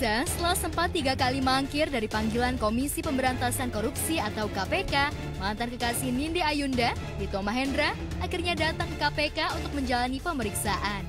Pemirsa, setelah sempat 3 kali mangkir dari panggilan Komisi Pemberantasan Korupsi atau KPK, mantan kekasih Nindi Ayunda, Dito Mahendra, akhirnya datang ke KPK untuk menjalani pemeriksaan.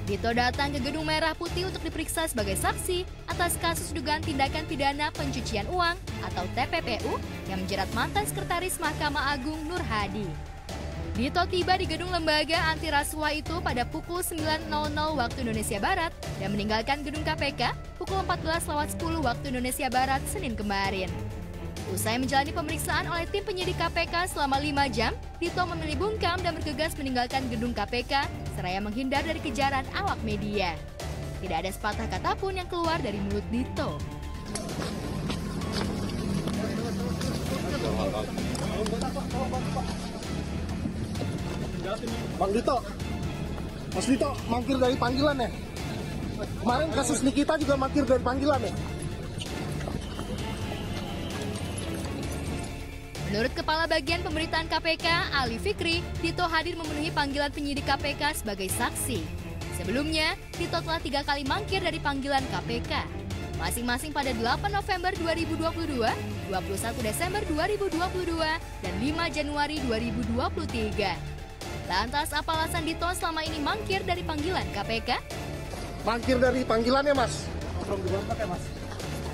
Dito datang ke Gedung Merah Putih untuk diperiksa sebagai saksi atas kasus dugaan tindakan pidana pencucian uang atau TPPU yang menjerat mantan Sekretaris Mahkamah Agung Nur Hadi. Dito tiba di gedung lembaga anti rasuah itu pada pukul 9.00 waktu Indonesia Barat dan meninggalkan gedung KPK pukul 14.10 waktu Indonesia Barat Senin kemarin. Usai menjalani pemeriksaan oleh tim penyidik KPK selama 5 jam, Dito memilih bungkam dan bergegas meninggalkan gedung KPK seraya menghindar dari kejaran awak media. Tidak ada sepatah kata pun yang keluar dari mulut Dito. Bang Dito, Mas Dito mangkir dari panggilan ya? Kemarin kasus Nikita juga mangkir dari panggilan ya? Menurut Kepala Bagian Pemberitaan KPK, Ali Fikri, Dito hadir memenuhi panggilan penyidik KPK sebagai saksi. Sebelumnya, Dito telah 3 kali mangkir dari panggilan KPK, masing-masing pada 8 November 2022, 21 Desember 2022, dan 5 Januari 2023. Lantas apa alasan Dito selama ini mangkir dari panggilan KPK? Mangkir dari panggilannya, Mas.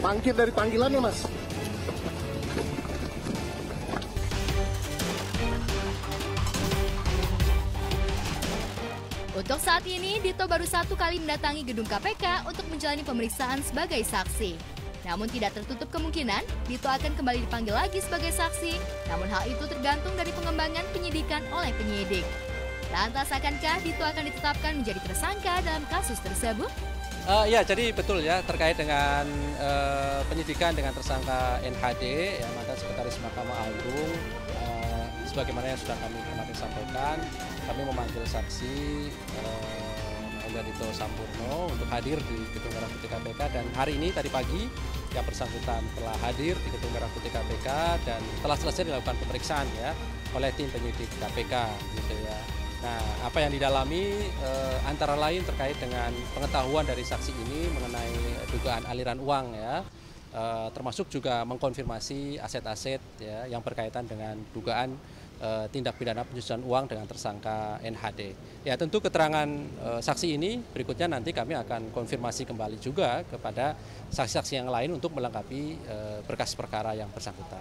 Mangkir dari panggilannya, Mas. Untuk saat ini, Dito baru 1 kali mendatangi gedung KPK untuk menjalani pemeriksaan sebagai saksi. Namun tidak tertutup kemungkinan, Dito akan kembali dipanggil lagi sebagai saksi. Namun hal itu tergantung dari pengembangan penyidikan oleh penyidik. Lantas akankah Dito akan ditetapkan menjadi tersangka dalam kasus tersebut? Ya, jadi betul ya terkait dengan penyidikan dengan tersangka NHD, ya, mantan Sekretaris Mahkamah Agung. Sebagaimana yang sudah kami kemarin sampaikan, kami memanggil saksi Mahendra Dito Sampurno untuk hadir di Gedung Merah Putih KPK, dan hari ini tadi pagi yang bersangkutan telah hadir di Gedung Merah Putih KPK dan telah selesai dilakukan pemeriksaan ya oleh tim penyidik KPK gitu ya. Nah, apa yang didalami antara lain terkait dengan pengetahuan dari saksi ini mengenai dugaan aliran uang ya. Termasuk juga mengkonfirmasi aset-aset ya, yang berkaitan dengan dugaan tindak pidana pencucian uang dengan tersangka NHD. Ya, tentu keterangan saksi ini berikutnya nanti kami akan konfirmasi kembali juga kepada saksi-saksi yang lain untuk melengkapi berkas perkara yang bersangkutan.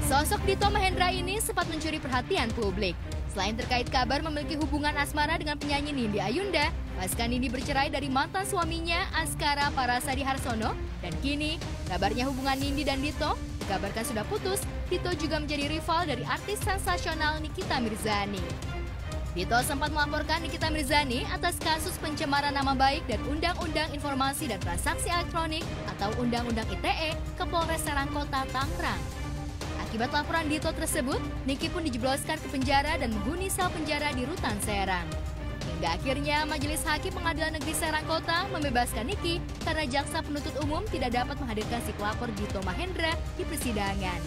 Sosok Dito Mahendra ini sempat mencuri perhatian publik. Selain terkait kabar memiliki hubungan asmara dengan penyanyi Nindi Ayunda, pasca Nindi bercerai dari mantan suaminya Askara Parasadi Harsono, dan kini kabarnya hubungan Nindi dan Dito dikabarkan sudah putus. Dito juga menjadi rival dari artis sensasional Nikita Mirzani. Dito sempat melaporkan Nikita Mirzani atas kasus pencemaran nama baik dan Undang-Undang Informasi dan Transaksi Elektronik atau Undang-Undang ITE ke Polres Serang Kota, Tangerang. Akibat laporan Dito tersebut, Niki pun dijebloskan ke penjara dan menghuni sel penjara di Rutan Serang. Hingga akhirnya Majelis Hakim Pengadilan Negeri Serang Kota membebaskan Niki karena jaksa penuntut umum tidak dapat menghadirkan si pelapor Dito Mahendra di persidangan.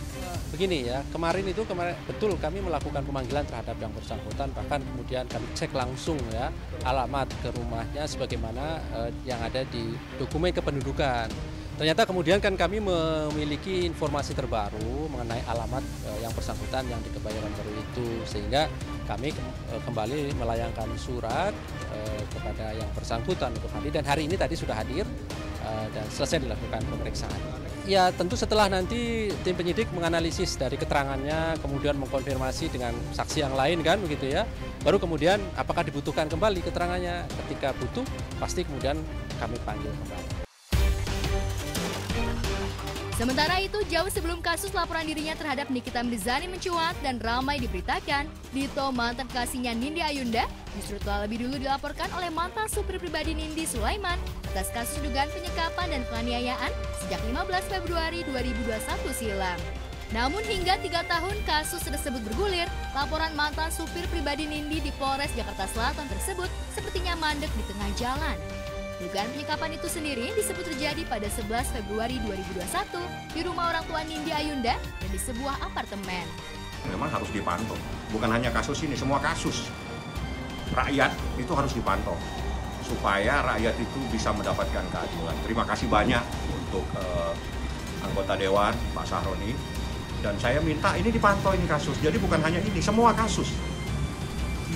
Begini ya, kemarin betul kami melakukan pemanggilan terhadap yang bersangkutan, bahkan kemudian kami cek langsung ya alamat ke rumahnya sebagaimana yang ada di dokumen kependudukan. Ternyata kemudian kan kami memiliki informasi terbaru mengenai alamat yang bersangkutan yang di Kebayoran Baru itu, sehingga kami kembali melayangkan surat kepada yang bersangkutan untuk hadir, dan hari ini tadi sudah hadir dan selesai dilakukan pemeriksaan. Ya, tentu setelah nanti tim penyidik menganalisis dari keterangannya, kemudian mengkonfirmasi dengan saksi yang lain kan begitu ya, baru kemudian apakah dibutuhkan kembali keterangannya. Ketika butuh pasti kemudian kami panggil kembali. Sementara itu, jauh sebelum kasus laporan dirinya terhadap Nikita Mirzani mencuat dan ramai diberitakan, Dito, mantan kekasihnya Nindi Ayunda, justru telah lebih dulu dilaporkan oleh mantan supir pribadi Nindi, Sulaiman, atas kasus dugaan penyekapan dan penganiayaan sejak 15 Februari 2021 silam. Namun hingga 3 tahun kasus tersebut bergulir, laporan mantan supir pribadi Nindi di Polres Jakarta Selatan tersebut sepertinya mandek di tengah jalan. Dugaan penyekapan itu sendiri disebut terjadi pada 11 Februari 2021 di rumah orang tua Nindi Ayunda dan di sebuah apartemen. Memang harus dipantau, bukan hanya kasus ini, semua kasus rakyat itu harus dipantau supaya rakyat itu bisa mendapatkan keadilan. Terima kasih banyak untuk anggota Dewan, Pak Sahroni. Dan saya minta ini dipantau ini kasus. Jadi bukan hanya ini, semua kasus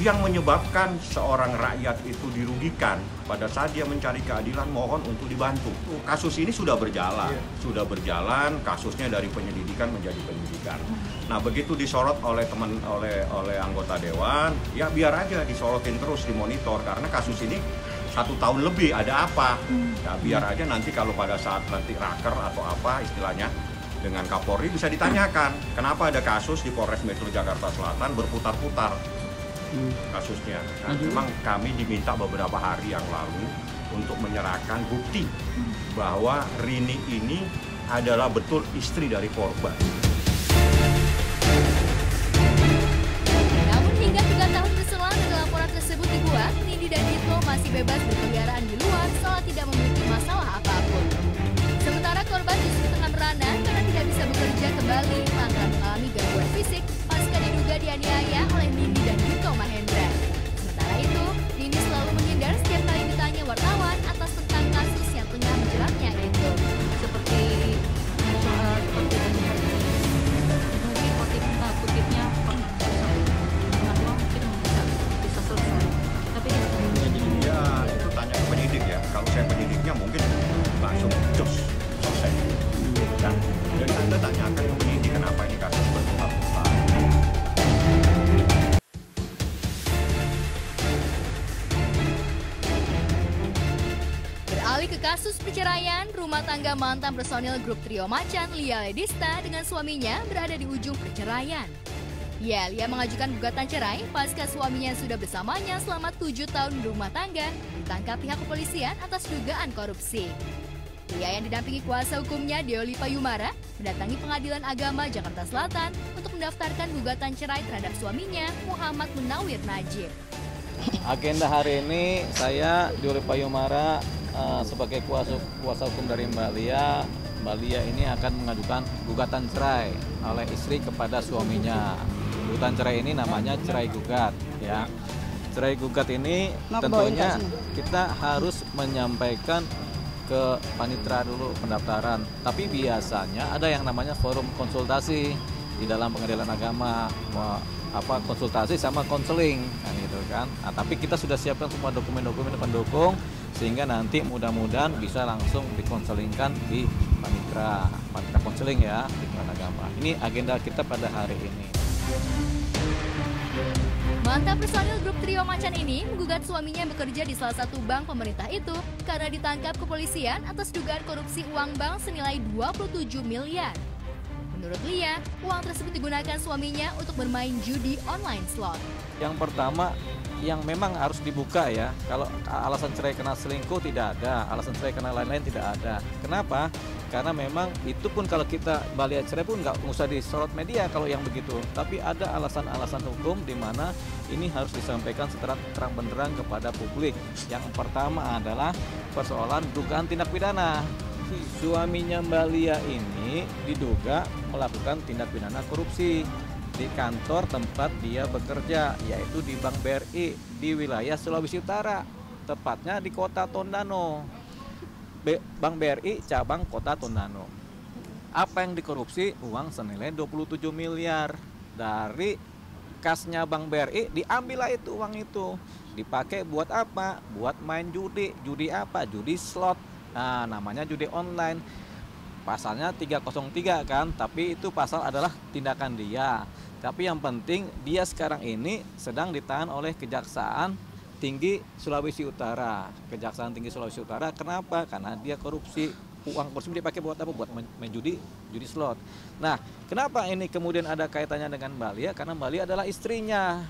yang menyebabkan seorang rakyat itu dirugikan pada saat dia mencari keadilan, mohon untuk dibantu. Kasus ini sudah berjalan, kasusnya dari penyelidikan menjadi penyidikan. Nah, begitu disorot oleh oleh anggota Dewan, ya biar aja disorotin terus, dimonitor, karena kasus ini 1 tahun lebih, ada apa? Ya biar aja nanti kalau pada saat nanti raker atau apa istilahnya dengan Kapolri bisa ditanyakan, kenapa ada kasus di Polres Metro Jakarta Selatan berputar-putar kasusnya. Nah, memang kami diminta beberapa hari yang lalu untuk menyerahkan bukti bahwa Rini ini adalah betul istri dari korban. Namun hingga 3 tahun berselang dari laporan tersebut dibuat, Nindi dan Dito masih bebas berkeliaran di luar seolah tidak memiliki masalah apapun. Sementara korban justru tengah merana karena tidak bisa bekerja kembali lantaran mengalami gangguan fisik pasca diduga dianiaya oleh Nindi dan Dito Mahendra. Sementara itu, Nindi selalu menghindar setiap kali ditanya wartawan atas tentang kasus yang tengah menjeratnya itu. Seperti soal seperti bagi motifnya dengan uang mungkin bisa selesai. Tapi Ya itu tanya ke penyidik ya. Kalau saya penyidiknya mungkin langsung cus selesai. Dan jadi Anda tanyakan ke penyidik kenapa ini kasus berputar-putar. Beralih ke kasus perceraian, rumah tangga mantan personil grup Trio Macan, Lia Ledista dengan suaminya berada di ujung perceraian. Ya, Lia mengajukan gugatan cerai pasca suaminya yang sudah bersamanya selama 7 tahun di rumah tangga ditangkap pihak kepolisian atas dugaan korupsi. Lia yang didampingi kuasa hukumnya Deoli Payumara mendatangi Pengadilan Agama Jakarta Selatan untuk mendaftarkan gugatan cerai terhadap suaminya Muhammad Munawir Najib. Agenda hari ini saya Deoli Payumara sebagai kuasa hukum dari Mbak Lia. Mbak Lia ini akan mengajukan gugatan cerai oleh istri kepada suaminya. Gugatan cerai ini namanya cerai gugat ya. Cerai gugat ini tentunya kita harus menyampaikan ke panitera dulu pendaftaran. Tapi biasanya ada yang namanya forum konsultasi di dalam Pengadilan Agama, konsultasi sama konseling kan gitu kan. Nah, tapi kita sudah siapkan semua dokumen-dokumen pendukung sehingga nanti mudah-mudahan bisa langsung dikonselingkan di panitera konseling ya di Pengadilan Agama. Ini agenda kita pada hari ini. Mantan personil grup Trio Macan ini menggugat suaminya yang bekerja di salah satu bank pemerintah itu karena ditangkap kepolisian atas dugaan korupsi uang bank senilai 27 miliar. Menurut Lia, uang tersebut digunakan suaminya untuk bermain judi online slot. Yang pertama, yang memang harus dibuka ya, kalau alasan cerai karena selingkuh tidak ada, alasan cerai karena lain-lain tidak ada. Kenapa? Karena memang itu pun kalau kita balik cerai pun nggak usah disorot media kalau yang begitu. Tapi ada alasan-alasan hukum di mana ini harus disampaikan secara terang benderang kepada publik. Yang pertama adalah persoalan dugaan tindak pidana. Suaminya Mbak Lia ini diduga melakukan tindak pidana korupsi di kantor tempat dia bekerja, yaitu di Bank BRI di wilayah Sulawesi Utara, tepatnya di Kota Tondano. Bank BRI cabang Kota Tondano. Apa yang dikorupsi? Uang senilai 27 miliar dari kasnya Bank BRI, diambillah itu uang itu. Dipakai buat apa? Buat main judi. Judi apa? Judi slot. Nah, namanya judi online. Pasalnya 303 kan, tapi itu pasal adalah tindakan dia. Tapi yang penting dia sekarang ini sedang ditahan oleh Kejaksaan Tinggi Sulawesi Utara. Kejaksaan Tinggi Sulawesi Utara kenapa? Karena dia korupsi. Uang korupsi dipakai buat apa? Buat main judi slot. Nah, kenapa ini kemudian ada kaitannya dengan Mbak Lia? Karena Mbak Lia adalah istrinya.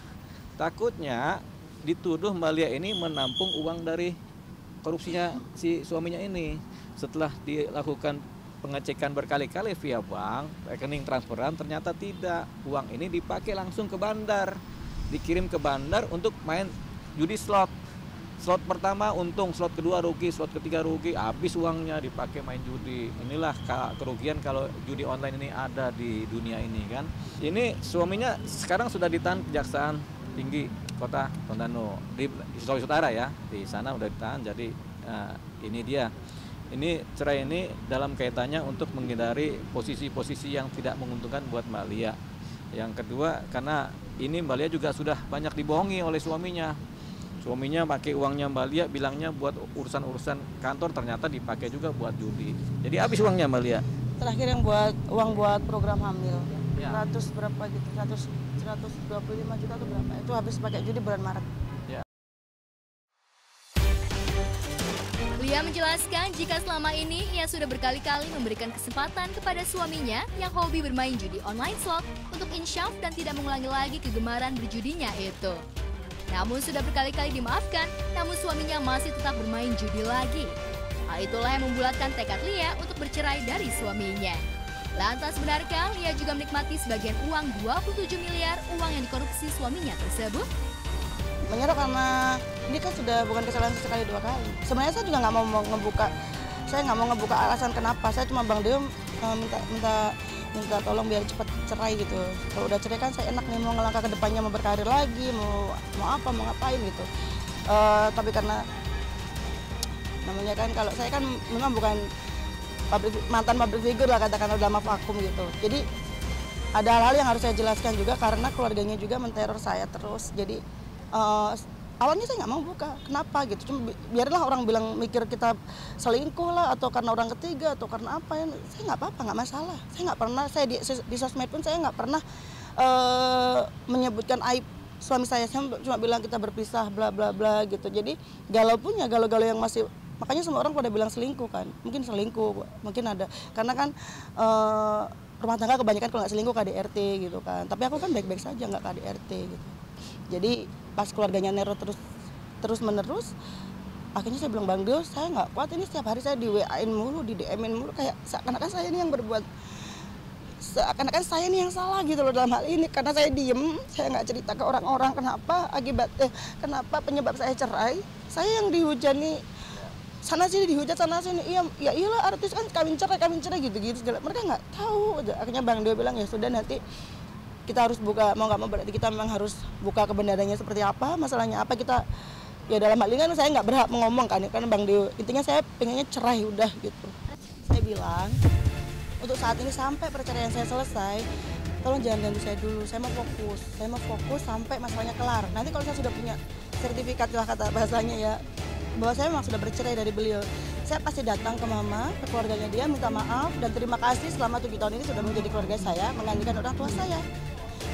Takutnya dituduh Mbak Lia ini menampung uang dari korupsinya si suaminya ini. Setelah dilakukan pengecekan berkali-kali via bank, rekening transferan, ternyata tidak. Uang ini dipakai langsung ke bandar. Dikirim ke bandar untuk main judi slot. Slot pertama untung, slot kedua rugi, slot ketiga rugi, habis uangnya dipakai main judi. Inilah kerugian kalau judi online ini ada di dunia ini kan. Ini suaminya sekarang sudah ditahan Kejaksaan tinggi kota Tondano di Sulawesi Utara ya. Di sana udah ditahan. Jadi ini dia. Ini cerai ini dalam kaitannya untuk menghindari posisi-posisi yang tidak menguntungkan buat Mbak Lia. Yang kedua, karena ini Mbak Lia juga sudah banyak dibohongi oleh suaminya. Suaminya pakai uangnya Mbak Lia, bilangnya buat urusan-urusan kantor, ternyata dipakai juga buat judi. Jadi habis uangnya Mbak Lia. Terakhir yang uang buat program hamil, Ya. 100 berapa gitu, 125 juta atau berapa, itu habis pakai judi bulan Maret. Lia menjelaskan jika selama ini ia sudah berkali-kali memberikan kesempatan kepada suaminya yang hobi bermain judi online slot untuk insyaf dan tidak mengulangi lagi kegemaran berjudinya itu. Namun sudah berkali-kali dimaafkan, namun suaminya masih tetap bermain judi lagi. Hal itulah yang membulatkan tekad Lia untuk bercerai dari suaminya. Lantas benarkah Lia juga menikmati sebagian uang 27 miliar uang yang dikorupsi suaminya tersebut? Menyerah karena ini kan sudah bukan kesalahan sekali dua kali. Sebenarnya saya juga nggak mau ngebuka alasan kenapa. Saya cuma Bang Deo minta tolong biar cepat cerai gitu. Kalau udah cerai kan saya enak nih mau ngelangkah ke depannya, mau berkarir lagi, mau ngapain gitu. Tapi karena namanya kan kalau saya kan memang bukan mantan public figure lah, katakanlah udah vakum gitu. Jadi ada hal-hal yang harus saya jelaskan juga karena keluarganya juga menteror saya terus. Jadi awalnya saya nggak mau buka, kenapa gitu, cuma biarlah orang bilang mikir kita selingkuh lah atau karena orang ketiga atau karena apa ya, saya nggak apa-apa, nggak masalah. Saya nggak pernah, saya di sosmed pun saya nggak pernah menyebutkan aib suami saya cuma bilang kita berpisah bla bla bla gitu. Jadi galau yang masih, makanya semua orang pada bilang selingkuh kan, mungkin selingkuh, mungkin ada karena kan rumah tangga kebanyakan kalau nggak selingkuh KDRT gitu kan, tapi aku kan baik-baik saja nggak KDRT gitu. Jadi pas keluarganya neror terus menerus, akhirnya saya bilang, Bang Deo, saya nggak kuat ini, setiap hari saya di WA-in mulu, di DM-in mulu, kayak seakan-akan saya ini yang berbuat, seakan-akan saya ini yang salah gitu loh dalam hal ini, karena saya diem, saya nggak cerita ke orang-orang kenapa penyebab saya cerai, saya yang dihujani sana sini, dihujat sana sini. Ya iyalah artis kan kawin cerai gitu-gitu segala, mereka nggak tahu. Akhirnya Bang Deo bilang, ya sudah, nanti kita harus buka, mau nggak mau berarti kita memang harus buka kebenarannya seperti apa, masalahnya apa. Kita ya dalam hal ini kan saya nggak berhak mengomong kan, karena Bang Deo intinya saya pengennya cerai udah gitu. Saya bilang untuk saat ini sampai perceraian saya selesai, tolong jangan ganggu saya dulu, saya mau fokus sampai masalahnya kelar. Nanti kalau saya sudah punya sertifikat lah kata bahasanya ya, bahwa saya memang sudah bercerai dari beliau, saya pasti datang ke mama, ke keluarganya dia, minta maaf dan terima kasih selama 7 tahun ini sudah menjadi keluarga saya, menggantikan orang tua saya.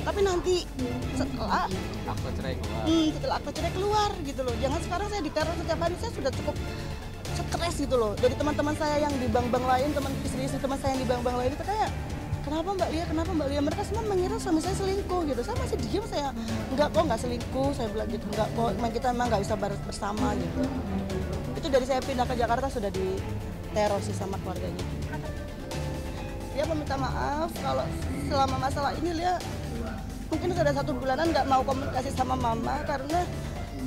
Tapi nanti setelah akta cerai keluar gitu loh, jangan sekarang saya diteror setiap hari. Saya sudah cukup stres gitu loh dari teman-teman saya yang di bank-bank lain, istri-istri teman saya yang di bank-bank lain itu kayak, kenapa Mbak Lia, mereka semua mengira suami saya selingkuh gitu. Saya masih diam, saya enggak kok, enggak selingkuh, saya bilang gitu, enggak kok, kita memang enggak bisa bersama gitu. Itu dari saya pindah ke Jakarta sudah diteror sih sama keluarganya. Dia meminta maaf kalau selama masalah ini dia mungkin sudah 1 bulanan nggak mau komunikasi sama mama karena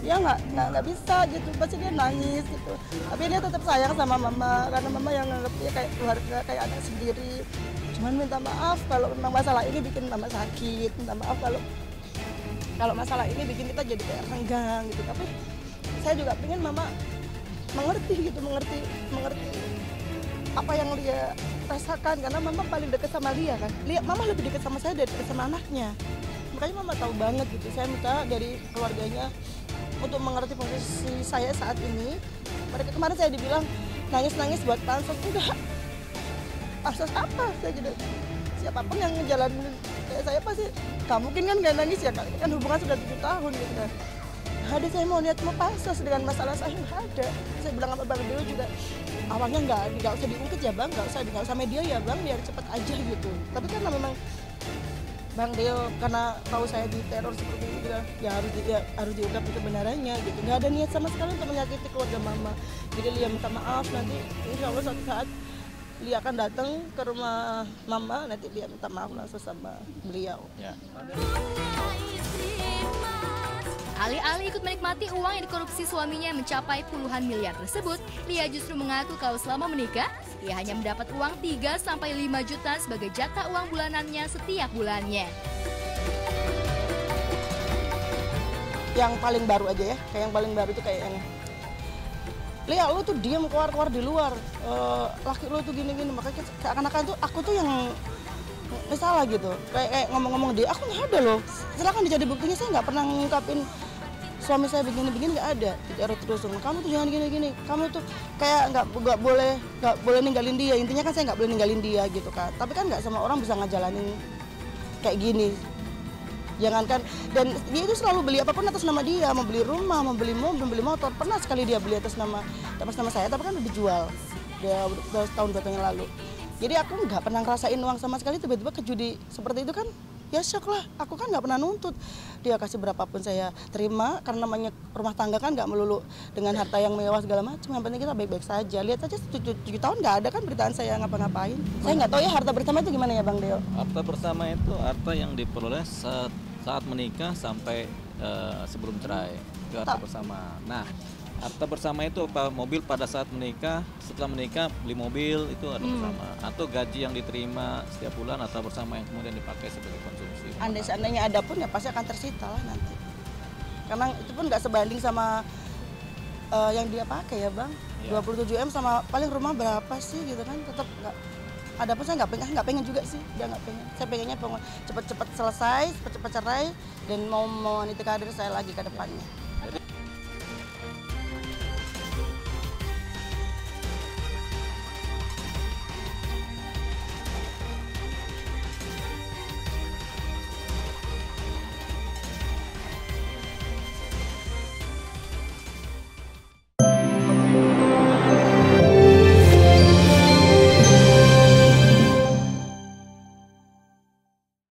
ya nggak bisa gitu, pasti dia nangis gitu. Tapi dia tetap sayang sama mama karena mama yang nganggap dia kayak keluarga, kayak anak sendiri. Cuman minta maaf kalau memang masalah ini bikin mama sakit, minta maaf kalau masalah ini bikin kita jadi kayak renggang gitu. Tapi saya juga pengen mama mengerti apa yang dia rasakan, karena mama paling dekat sama dia kan. Mama lebih dekat sama saya daripada sama anaknya, makanya mama tahu banget gitu. Saya minta dari keluarganya untuk mengerti posisi saya saat ini. Mereka kemarin saya dibilang nangis buat pansos, enggak, pansos apa, saya jadi siapapun yang ngejalanin saya pasti nggak mungkin kan nggak nangis ya, kan hubungan sudah 7 tahun gitu kan. Ada saya mau niat mau pansos dengan masalah saya nggak ada. Saya bilang sama Bang Deo juga awalnya nggak usah diungkit ya Bang, nggak usah media ya Bang, biar cepet aja gitu. Tapi karena memang Bang Deo karena tahu saya diteror seperti itu ya harus diungkap kebenarannya gitu. Nggak ada niat sama sekali untuk menyakiti keluarga mama. Jadi Lia minta maaf, nanti insya Allah suatu saat Lia akan datang ke rumah mama, nanti Lia minta maaf langsung sama beliau. Ya. Alih-alih ikut menikmati uang yang dikorupsi suaminya yang mencapai puluhan miliar tersebut, Lia justru mengaku kalau selama menikah, ia hanya mendapat uang 3-5 juta sebagai jatah uang bulanannya setiap bulannya. yang paling baru aja ya, kayak yang paling baru itu kayak yang Lia, lu tuh diam keluar di luar, laki lu tuh gini-gini, makanya seakan-akan tuh aku tuh yang salah gitu, kayak ngomong-ngomong dia, aku nggak ada loh, silakan dijadi buktinya, saya nggak pernah ngungkapin suami saya begini-begini, nggak ada, terus kamu tuh jangan gini-gini, kamu tuh kayak nggak boleh ninggalin dia, intinya kan saya nggak boleh ninggalin dia gitu kan, tapi kan nggak semua orang bisa ngejalanin kayak gini. Jangankan, dan dia itu selalu beli apapun atas nama dia, mau beli rumah, mau beli mobil, mau beli motor, pernah sekali dia beli atas nama saya, tapi kan udah dijual dia udah tahun 2 tahun yang lalu. Jadi aku nggak pernah ngerasain uang sama sekali, tiba-tiba ke judi seperti itu kan, ya syok lah. Aku kan nggak pernah nuntut dia kasih berapapun saya terima, karena namanya rumah tangga kan nggak melulu dengan harta yang mewah segala macam. Yang penting kita baik-baik saja. Lihat aja 7 tahun nggak ada kan beritaan saya ngapa-ngapain. Saya nggak tahu ya harta bersama itu gimana ya Bang Deo. Harta bersama itu harta yang diperoleh saat menikah sampai sebelum cerai, itu harta bersama. Nah, harta bersama itu apa? Mobil pada saat menikah, setelah menikah beli mobil, itu harta bersama. Atau gaji yang diterima setiap bulan, harta bersama yang kemudian dipakai sebagai konsumsi. Andai seandainya ada pun ya pasti akan tersita lah nanti. Karena itu pun nggak sebanding sama yang dia pakai ya Bang. Ya. 27M sama paling rumah berapa sih gitu kan, tetap nggak. Ada pun saya nggak pengen juga sih, dia nggak pengen. Saya pengennya cepet-cepet selesai, cepet-cepet cerai, dan mau meniti karir saya lagi ke depannya.